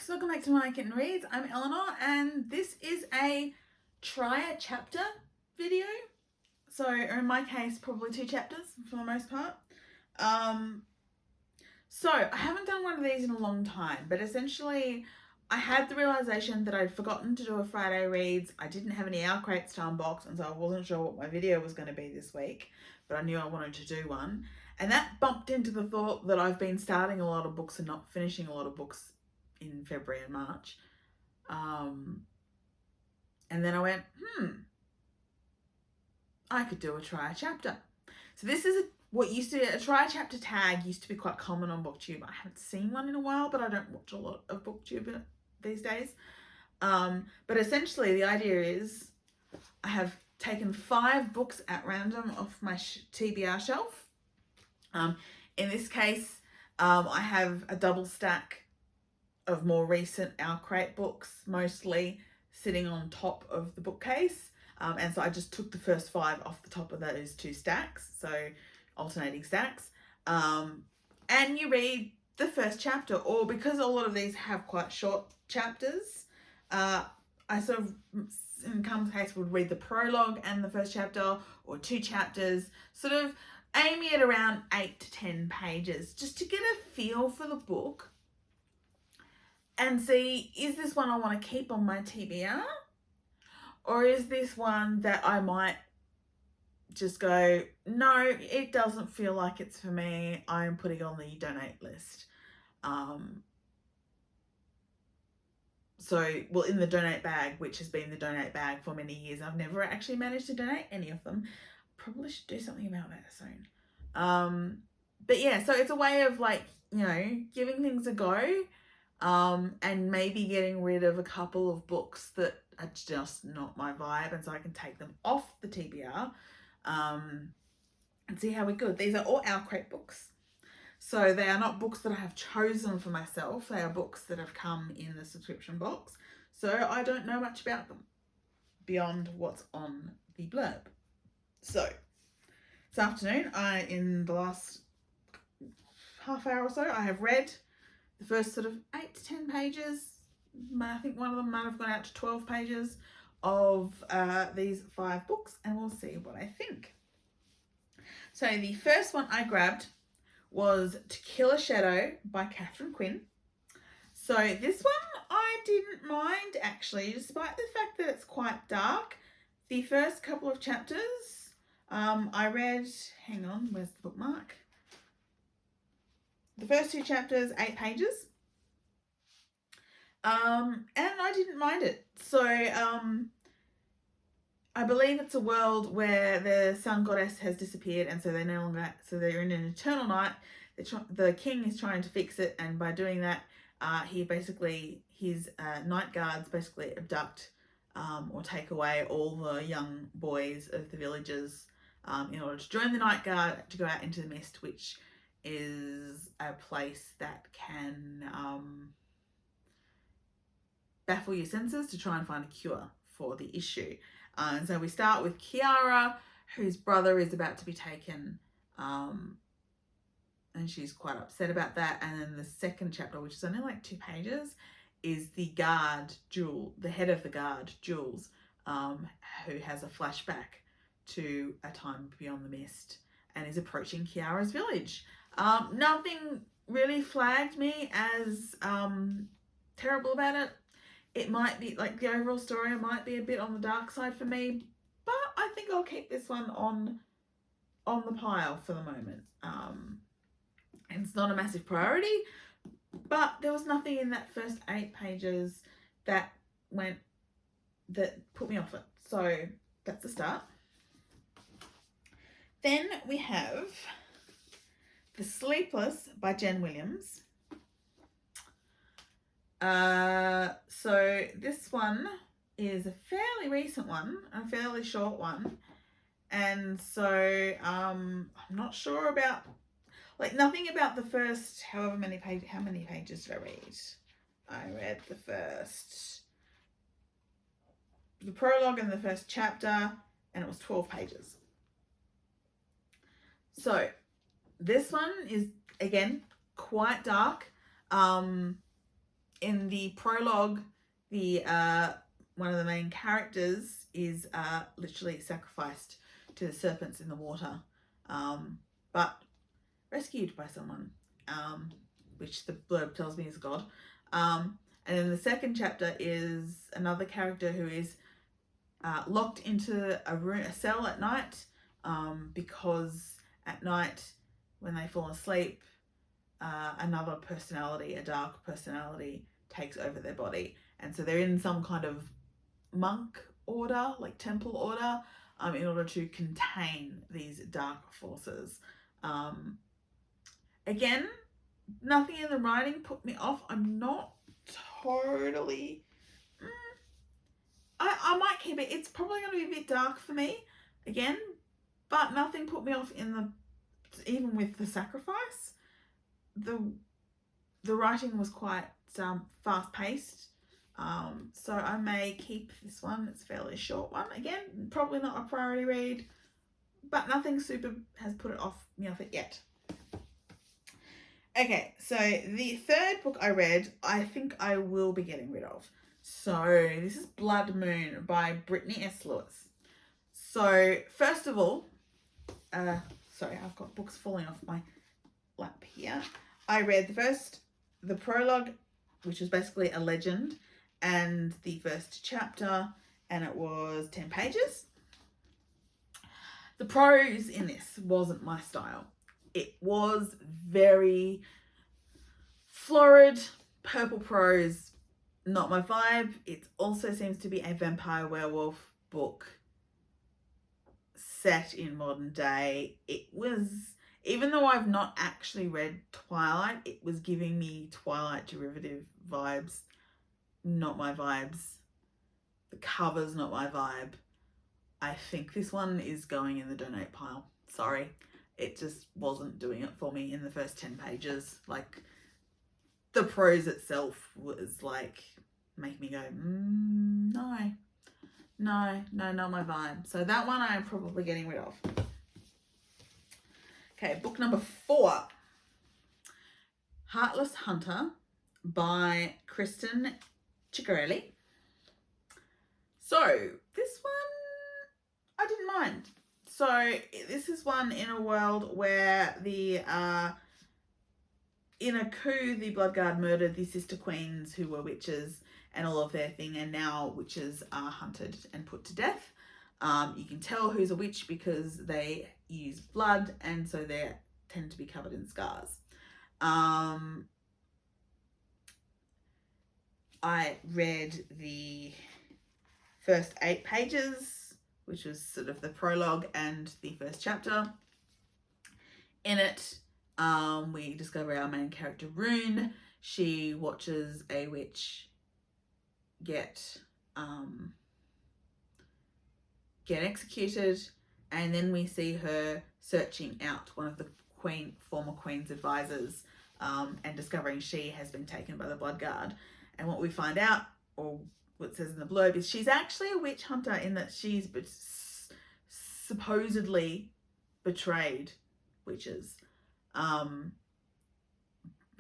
folks, welcome back to My Kitten Reads. I'm Eleanor and this is a try a chapter video. So in my case, probably 2 chapters for the most part. So I haven't done one of these in a long time, but essentially I had the realization that I'd forgotten to do a Friday reads. I didn't have any Our Crates to unbox, and so I wasn't sure what my video was going to be this week, but I knew I wanted to do one. And that bumped into the thought that I've been starting a lot of books and not finishing a lot of books in February and March. And then I went, I could do a try a chapter. So this is what used to be a try a chapter tag used to be quite common on BookTube. I haven't seen one in a while, but I don't watch a lot of BookTube these days. But essentially the idea is I have taken 5 books at random off my TBR shelf. In this case, I have a double stack of more recent Our Crate books, mostly sitting on top of the bookcase. And so I just took the first 5 off the top of those 2 stacks, so alternating stacks. And you read the first chapter, or because a lot of these have quite short chapters, I sort of, in Cum's case, would read the prologue and the first chapter, or 2 chapters, sort of aiming at around 8 to 10 pages, just to get a feel for the book and see, is this one I want to keep on my TBR? Or is this one that I might just go, no, it doesn't feel like it's for me, I'm putting on the donate list. Well, in the donate bag, which has been the donate bag for many years. I've never actually managed to donate any of them. Probably should do something about that soon. But yeah, so it's a way of, like, you know, giving things a go, and maybe getting rid of a couple of books that are just not my vibe, and so I can take them off the TBR, and see how we go. These are all Our Crate books. So they are not books that I have chosen for myself. They are books that have come in the subscription box. So I don't know much about them beyond what's on the blurb. So this afternoon, in the last half hour or so, I have read the first sort of 8 to 10 pages. I think one of them might have gone out to 12 pages of these 5 books, and we'll see what I think. So the first one I grabbed was To Kill a Shadow by Catherine Quinn. So this one I didn't mind, actually, despite the fact that it's quite dark. The first couple of chapters I read, hang on, where's the bookmark? The first 2 chapters, 8 pages. And I didn't mind it. So I believe it's a world where the sun goddess has disappeared, and so they're in an eternal night. The king is trying to fix it, and by doing that, his night guards basically abduct or take away all the young boys of the villages in order to join the night guard to go out into the mist, which is a place that can baffle your senses to try and find a cure for the issue. And so we start with Kiara, whose brother is about to be taken, and she's quite upset about that. And then the second chapter, which is only like 2 pages, is the guard, the head of the guard, Jules, who has a flashback to a time beyond the mist and is approaching Kiara's village. Nothing really flagged me as terrible about it. It might be, like, the overall story might be a bit on the dark side for me, but I think I'll keep this one on the pile for the moment. And it's not a massive priority, but there was nothing in that first 8 pages that put me off it. So that's the start. Then we have The Sleepless by Jen Williams. So this one is a fairly recent one, a fairly short one, and so I'm not sure about, like, nothing about the first how many pages did I read? I read the prologue and the first chapter, and it was 12 pages. So this one is, again, quite dark. in the prologue, the one of the main characters is literally sacrificed to the serpents in the water, but rescued by someone, which the blurb tells me is God. And then the second chapter is another character who is locked into a cell at night, because at night when they fall asleep, another personality, a dark personality, takes over their body, and so they're in some kind of monk order, like temple order, in order to contain these dark forces. Again, nothing in the writing put me off. I'm not totally... I might keep it. It's probably going to be a bit dark for me, again, but nothing put me off even with the sacrifice. The writing was quite fast paced, so I may keep this one. It's a fairly short one. Again, probably not a priority read, but nothing super has put it off me off it yet. Okay, so the third book I read, I think I will be getting rid of. So this is Blood Moon by Brittany S. Lewis. So first of all, sorry, I've got books falling off my lap here. I read the prologue, which was basically a legend, and the first chapter, and it was 10 pages. The prose in this wasn't my style. It was very florid, purple prose, not my vibe. It also seems to be a vampire werewolf book set in modern day. It was, even though I've not actually read Twilight, it was giving me Twilight derivative vibes. Not my vibes. The cover's not my vibe. I think this one is going in the donate pile. Sorry. It just wasn't doing it for me in the first 10 pages. Like, the prose itself was like, make me go, no, not my vibe. So that one I'm probably getting rid of. Okay, book number 4. Heartless Hunter by Kristen Ciccarelli. So this one I didn't mind. So this is one in a world where in a coup, the Bloodguard murdered the sister queens who were witches and all of their thing, and now witches are hunted and put to death. You can tell who's a witch because they use blood, and so they tend to be covered in scars. I read the first 8 pages, which was sort of the prologue and the first chapter. In it, we discover our main character, Rune. She watches a witch get executed, and then we see her searching out one of the former queen's advisors, and discovering she has been taken by the Bloodguard. And what we find out, or what it says in the blurb, is she's actually a witch hunter, in that she's supposedly betrayed witches,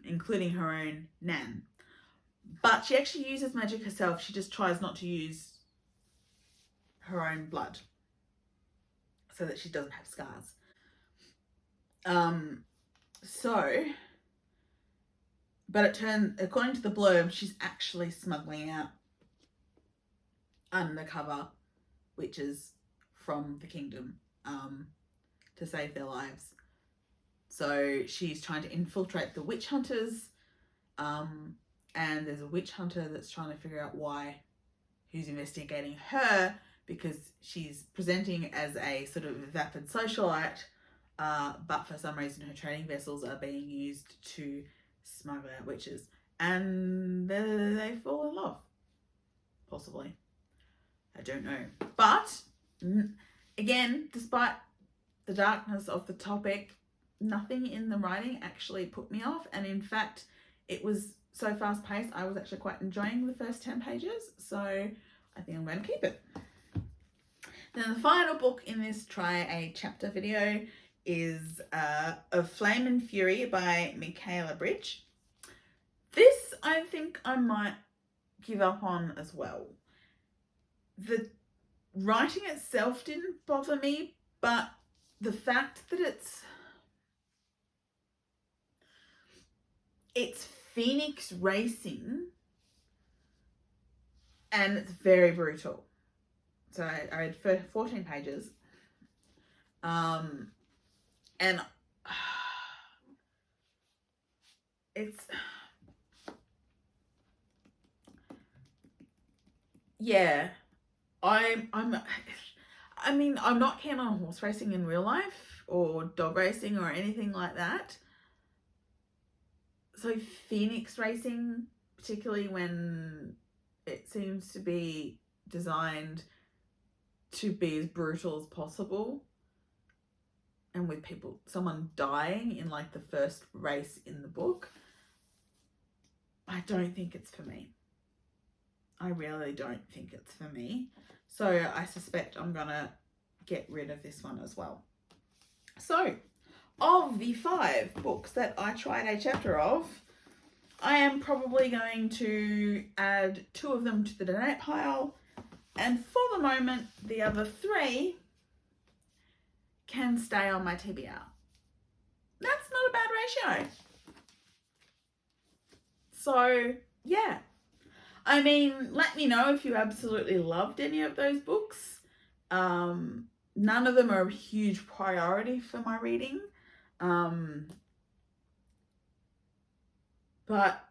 including her own Nan. But she actually uses magic herself. She just tries not to use her own blood so that she doesn't have scars. But it turns, according to the blurb, she's actually smuggling out undercover witches from the kingdom to save their lives. So she's trying to infiltrate the witch hunters, and there's a witch hunter that's trying to figure out who's investigating her, because she's presenting as a sort of vapid socialite, but for some reason her trading vessels are being used to smuggle out witches, and they fall in love, possibly. I don't know. But again, despite the darkness of the topic, nothing in the writing actually put me off, and in fact it was so fast paced, I was actually quite enjoying the first 10 pages, so I think I'm going to keep it. Then the final book in this try a chapter video is Of Flame and Fury by Michaela Bridge. This I think I might give up on as well. The writing itself didn't bother me, but the fact that it's Phoenix Racing and it's very brutal. So I read 14 pages. And it's, yeah, I mean, I'm not keen on horse racing in real life or dog racing or anything like that. So Phoenix Racing, particularly when it seems to be designed to be as brutal as possible, and with someone dying in like the first race in the book, I don't think it's for me. I really don't think it's for me. So I suspect I'm gonna get rid of this one as well. So, of the 5 books that I tried a chapter of, I am probably going to add 2 of them to the donate pile, and for the moment, the other 3 can stay on my TBR. That's not a bad ratio. So, yeah. I mean, let me know if you absolutely loved any of those books. None of them are a huge priority for my reading. But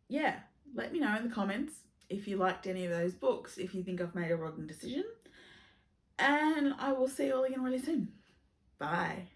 yeah, let me know in the comments if you liked any of those books, if you think I've made a wrong decision. And I will see you all again really soon. Bye.